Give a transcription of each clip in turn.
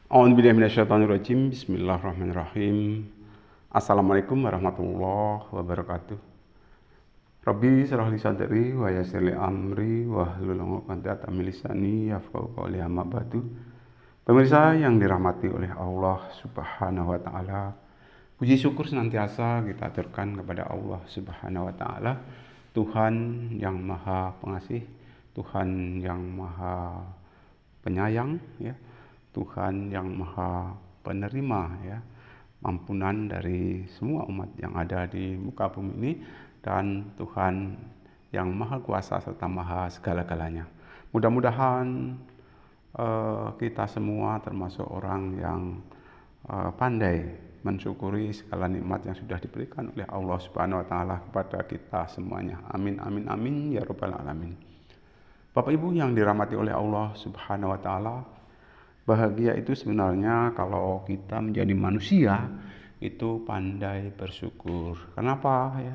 A'udzubillahiminasyaitonirrajim. Bismillahirrahmanirrahim. Assalamualaikum warahmatullahi wabarakatuh. Rabbi shrah li sadri wa yassir li amri wahlul 'uqdatam min lisani yafqahu qawli, amma ba'du. Pemirsa yang dirahmati oleh Allah Subhanahu wa taala, puji syukur senantiasa kita aturkan kepada Allah Subhanahu wa taala, Tuhan yang Maha Pengasih, Tuhan yang Maha Penyayang, ya. Tuhan yang Maha Penerima, ya, ampunan dari semua umat yang ada di muka bumi ini, dan Tuhan yang Maha Kuasa serta Maha segala-galanya. Mudah-mudahan kita semua termasuk orang yang pandai mensyukuri segala nikmat yang sudah diberikan oleh Allah Subhanahu wa taala kepada kita semuanya. Amin amin amin ya rabbal alamin. Bapak Ibu yang dirahmati oleh Allah Subhanahu wa taala, bahagia itu sebenarnya kalau kita menjadi manusia itu pandai bersyukur. Kenapa ya?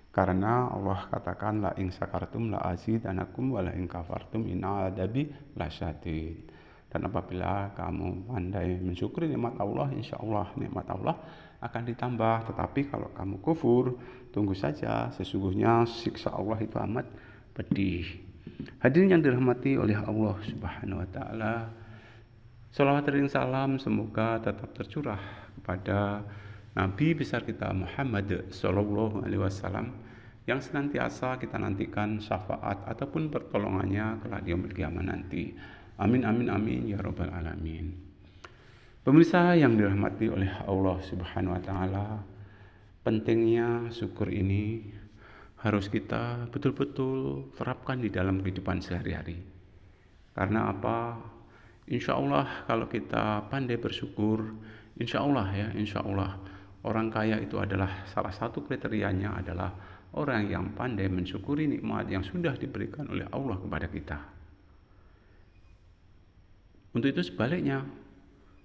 Karena Allah katakan la in syakartum la azidanakum wa la in kafartum inna adabi lasyadid. Dan apabila kamu pandai mensyukuri nikmat Allah, insya Allah nikmat Allah akan ditambah. Tetapi kalau kamu kufur, tunggu saja, sesungguhnya siksa Allah itu amat pedih. Hadirin yang dirahmati oleh Allah Subhanahu wa taala, salawat dan salam semoga tetap tercurah kepada Nabi besar kita Muhammad Sallallahu Alaihi Wasallam yang senantiasa kita nantikan syafaat ataupun pertolongannya kelak di yaumul qiyamah nanti. Amin amin amin ya rabbal alamin. Pemirsa yang dirahmati oleh Allah Subhanahu Wa Taala, pentingnya syukur ini harus kita betul-betul terapkan di dalam kehidupan sehari-hari. Karena apa? Insya Allah kalau kita pandai bersyukur, insya Allah orang kaya itu adalah salah satu kriterianya adalah orang yang pandai mensyukuri nikmat yang sudah diberikan oleh Allah kepada kita. Untuk itu sebaliknya,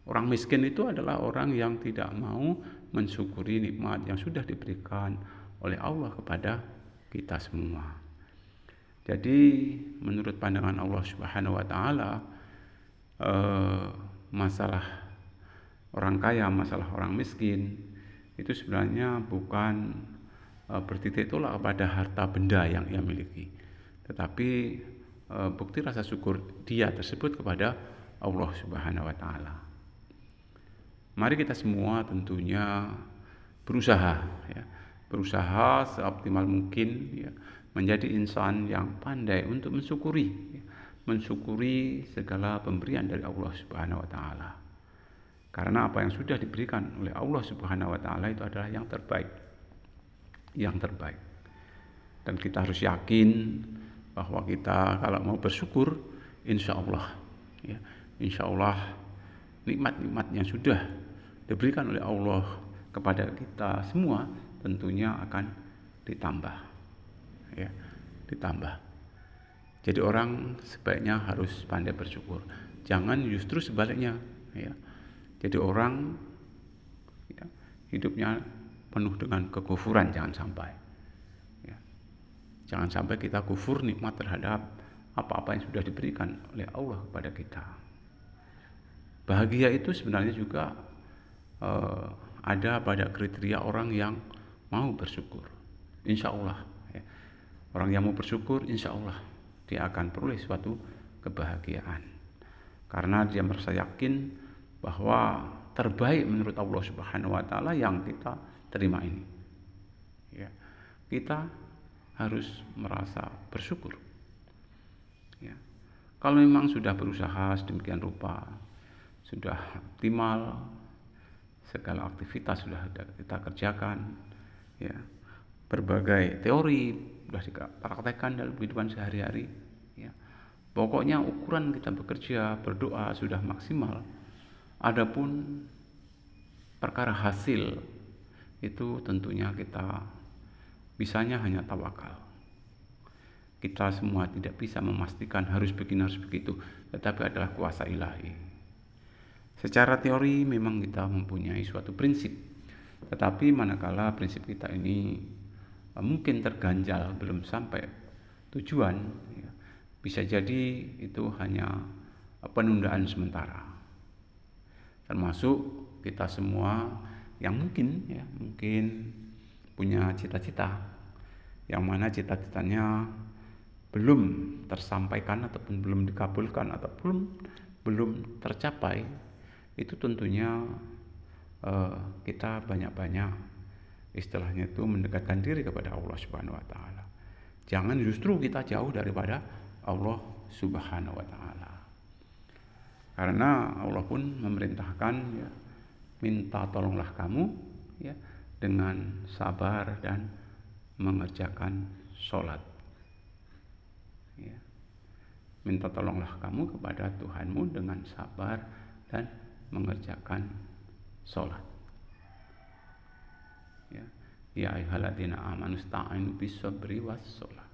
orang miskin itu adalah orang yang tidak mau mensyukuri nikmat yang sudah diberikan oleh Allah kepada kita semua. Jadi menurut pandangan Allah Subhanahu wa taala, masalah orang kaya, masalah orang miskin itu sebenarnya bukan bertitik tolak pada harta benda yang ia miliki, tetapi bukti rasa syukur dia tersebut kepada Allah Subhanahu wa taala. Mari kita semua tentunya berusaha seoptimal mungkin, ya, menjadi insan yang pandai untuk mensyukuri segala pemberian dari Allah Subhanahu wa taala. Karena apa yang sudah diberikan oleh Allah Subhanahu wa taala itu adalah yang terbaik. Dan kita harus yakin bahwa kita kalau mau bersyukur, insya Allah nikmat-nikmat yang sudah diberikan oleh Allah kepada kita semua tentunya akan ditambah. Jadi orang sebaiknya harus pandai bersyukur. Jangan justru sebaliknya, ya. Jadi orang hidupnya penuh dengan kekufuran, jangan sampai. Ya. Jangan sampai kita kufur nikmat terhadap apa-apa yang sudah diberikan oleh Allah kepada kita. Bahagia itu sebenarnya juga ada pada kriteria orang yang mau bersyukur. Insya Allah, ya. Orang yang mau bersyukur, insya Allah dia akan peroleh suatu kebahagiaan. Karena dia merasa yakin bahwa terbaik menurut Allah Subhanahu wa taala yang kita terima ini. Ya. Kita harus merasa bersyukur. Ya. Kalau memang sudah berusaha sedemikian rupa, sudah optimal, segala aktivitas sudah kita kerjakan, ya. Berbagai teori sudah dipraktekkan dalam kehidupan sehari-hari, ya. Pokoknya ukuran kita bekerja, berdoa sudah maksimal. Adapun perkara hasil itu tentunya kita bisanya hanya tawakal. Kita semua tidak bisa memastikan harus begini harus begitu, tetapi adalah kuasa ilahi. Secara teori memang kita mempunyai suatu prinsip, tetapi manakala prinsip kita ini mungkin terganjal belum sampai tujuan, ya, bisa jadi itu hanya penundaan sementara. termasuk kita semua yang mungkin punya cita-cita, yang mana cita-citanya belum tersampaikan ataupun belum dikabulkan ataupun belum tercapai. Itu tentunya kita banyak-banyak istilahnya itu mendekatkan diri kepada Allah Subhanahu wa taala. Jangan justru kita jauh daripada Allah Subhanahu wa taala. Karena Allah pun memerintahkan ya, minta tolonglah kamu ya dengan sabar dan mengerjakan sholat. Ya. Minta tolonglah kamu kepada Tuhanmu dengan sabar dan mengerjakan sholat. Ya ayyuhalladzina amanu ista'inu bis-sabri was-shalah.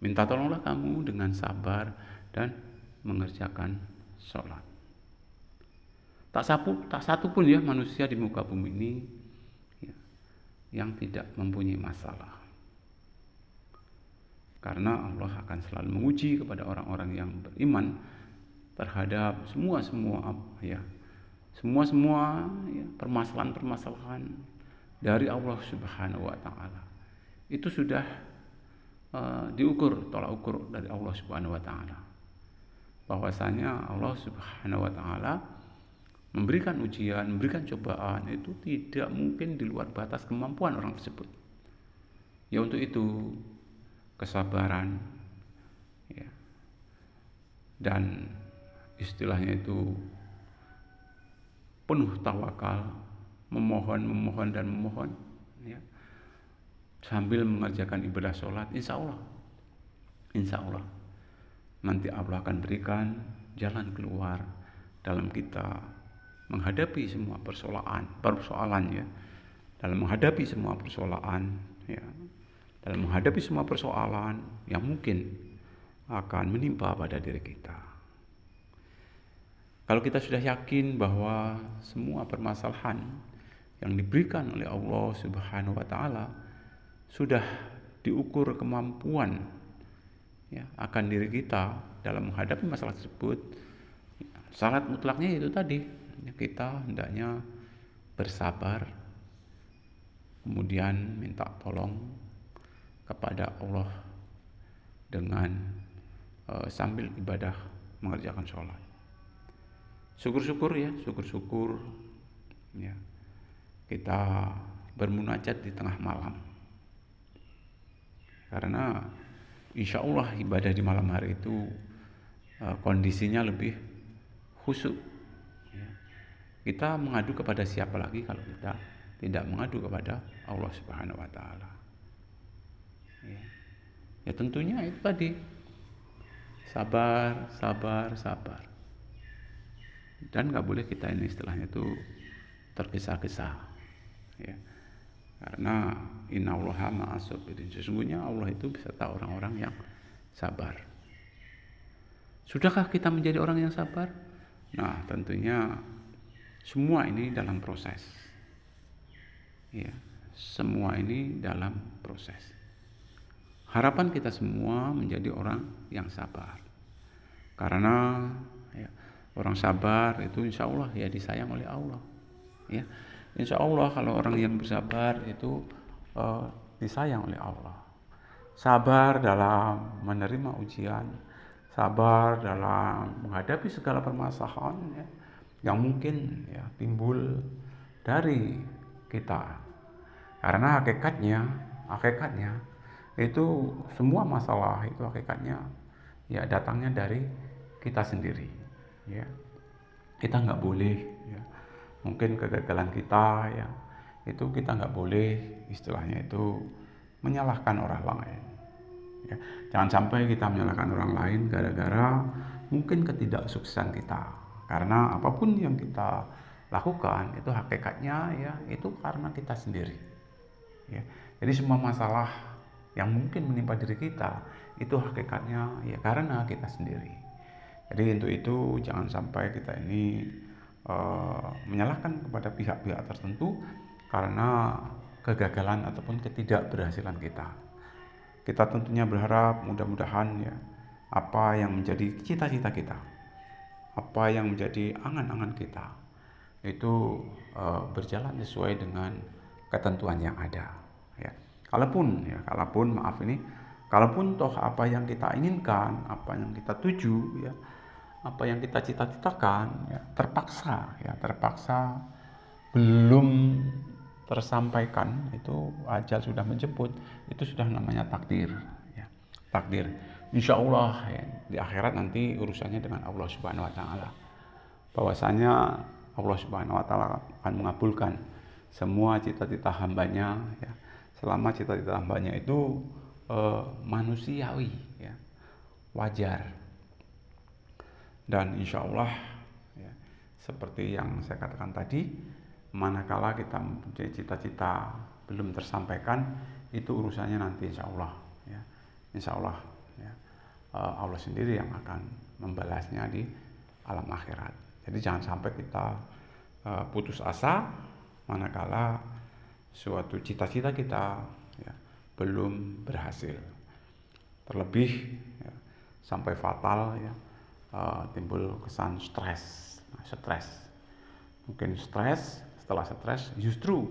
Minta tolonglah kamu dengan sabar dan mengerjakan sholat. Tak satu pun ya manusia di muka bumi ini ya, yang tidak mempunyai masalah. Karena Allah akan selalu menguji kepada orang-orang yang beriman terhadap semua permasalahan dari Allah Subhanahu wa taala. Itu sudah diukur, tolak ukur dari Allah Subhanahu wa taala. Bahwasanya Allah Subhanahu wa taala memberikan ujian, memberikan cobaan itu tidak mungkin di luar batas kemampuan orang tersebut. Ya untuk itu kesabaran ya, dan istilahnya itu penuh tawakal, memohon ya, sambil mengerjakan ibadah sholat, insya Allah nanti Allah akan berikan jalan keluar dalam kita menghadapi semua persoalan ya, dalam menghadapi semua persoalan ya, dalam menghadapi semua persoalan yang mungkin akan menimpa pada diri kita. Kalau kita sudah yakin bahwa semua permasalahan yang diberikan oleh Allah Subhanahu wa taala sudah diukur kemampuan ya, akan diri kita dalam menghadapi masalah tersebut, syarat mutlaknya itu tadi, kita hendaknya bersabar, kemudian minta tolong kepada Allah dengan sambil ibadah mengerjakan sholat. Syukur-syukur ya, kita bermunajat di tengah malam, karena insya Allah ibadah di malam hari itu kondisinya lebih khusyuk ya. Kita mengadu kepada siapa lagi kalau kita tidak mengadu kepada Allah Subhanahu wa taala ya tentunya itu tadi, sabar, dan nggak boleh kita ini istilahnya itu tergesa-gesa ya, karena innallaha ma'as sabirin, sesungguhnya Allah itu beserta orang-orang yang sabar. Sudahkah kita menjadi orang yang sabar? Nah tentunya semua ini dalam proses ya, semua ini dalam proses. Harapan kita semua menjadi orang yang sabar, karena ya, orang sabar itu insya Allah ya disayang oleh Allah ya. Insya Allah kalau orang yang bersabar itu disayang oleh Allah. Sabar dalam menerima ujian, sabar dalam menghadapi segala permasalahan ya, yang mungkin ya timbul dari kita. Karena hakikatnya itu semua masalah itu hakikatnya ya datangnya dari kita sendiri ya. Kita nggak boleh ya, mungkin kegagalan kita ya itu kita nggak boleh istilahnya itu menyalahkan orang lain ya. Jangan sampai kita menyalahkan orang lain gara-gara mungkin ketidaksuksesan kita, karena apapun yang kita lakukan itu hakikatnya ya itu karena kita sendiri ya. Jadi semua masalah yang mungkin menimpa diri kita itu hakikatnya ya karena kita sendiri. Jadi untuk itu jangan sampai kita ini menyalahkan kepada pihak-pihak tertentu karena kegagalan ataupun ketidakberhasilan kita. Kita tentunya berharap mudah-mudahan ya apa yang menjadi cita-cita kita, apa yang menjadi angan-angan kita, itu berjalan sesuai dengan ketentuan yang ada. Ya. Kalaupun toh apa yang kita inginkan, apa yang kita tuju, ya, apa yang kita cita-citakan, ya, terpaksa belum tersampaikan, itu ajal sudah menjemput, itu sudah namanya takdir. Ya. Takdir. Insya Allah ya, di akhirat nanti urusannya dengan Allah Subhanahu Wa Taala. Bahwasanya Allah Subhanahu Wa Taala akan mengabulkan semua cita-cita hambanya, ya, selama cita-cita hambanya itu manusiawi, ya, wajar, dan insya Allah, ya, seperti yang saya katakan tadi, manakala kita mempunyai cita-cita belum tersampaikan, itu urusannya nanti insya Allah, ya, insya Allah, ya, Allah sendiri yang akan membalasnya di alam akhirat. Jadi jangan sampai kita putus asa manakala suatu cita-cita kita, ya, belum berhasil, terlebih, ya, sampai fatal, ya, timbul kesan stres. Mungkin stres, setelah stres justru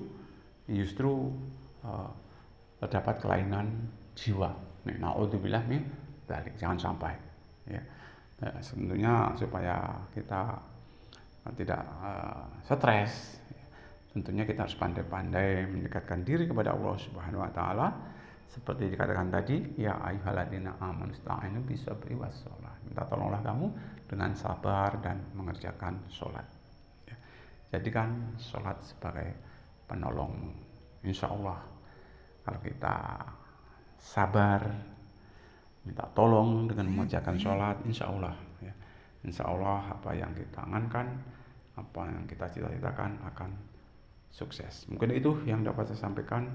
terdapat kelainan jiwa. Naudzubillah min dzalik, jangan sampai, ya. Nah, tentunya supaya kita tidak stres, tentunya kita harus pandai-pandai mendekatkan diri kepada Allah Subhanahu Wa Taala, seperti dikatakan tadi, ya ayyuhalladzina amanu ista'inu bisabri wassholah. Minta tolonglah kamu dengan sabar dan mengerjakan sholat. Ya. Jadikan sholat sebagai penolong. Insya Allah kalau kita sabar, minta tolong dengan mengerjakan sholat, insya Allah, ya, insya Allah apa yang kita angankan, apa yang kita cita-citakan akan sukses. Mungkin itu yang dapat saya sampaikan.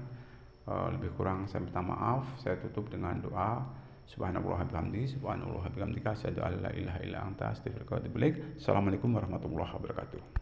Lebih kurang saya minta maaf. Saya tutup dengan doa. Subhanallah bihamdika asyhadu an la ilaha illa anta astaghfiruka wa atubu ilaik. Assalamualaikum warahmatullahi wabarakatuh.